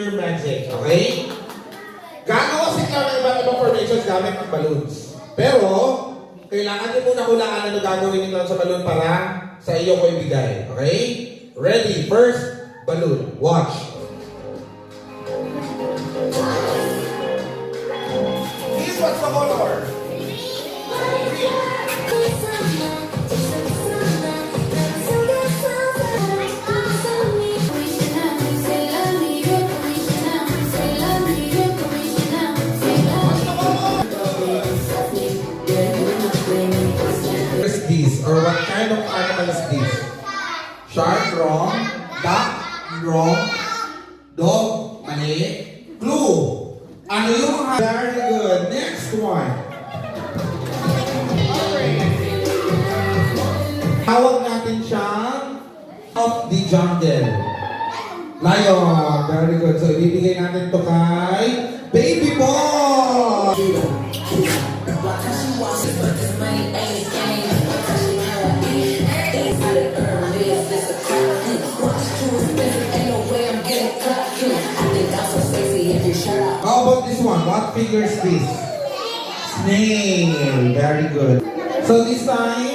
your magic, okay? Gagawa si Clown ng iba't ibang formations gamit ang balloons. Pero, kailangan din muna hulaan ano gagawin ni Clown sa balloon para sa iyo ko ibigay. Okay? Ready? First, balloon. Watch. Here's what's the color. Or what kind of animal is this? Shark, wrong. Duck, wrong. Dog, mali. Clue. Ano yung very good. Next one. Tawag natin siyang of the jungle. Lion. Very good. So, ibibigay natin to kay Baby Boy. How about this one? What figure is this? Snail. Very good. So this time,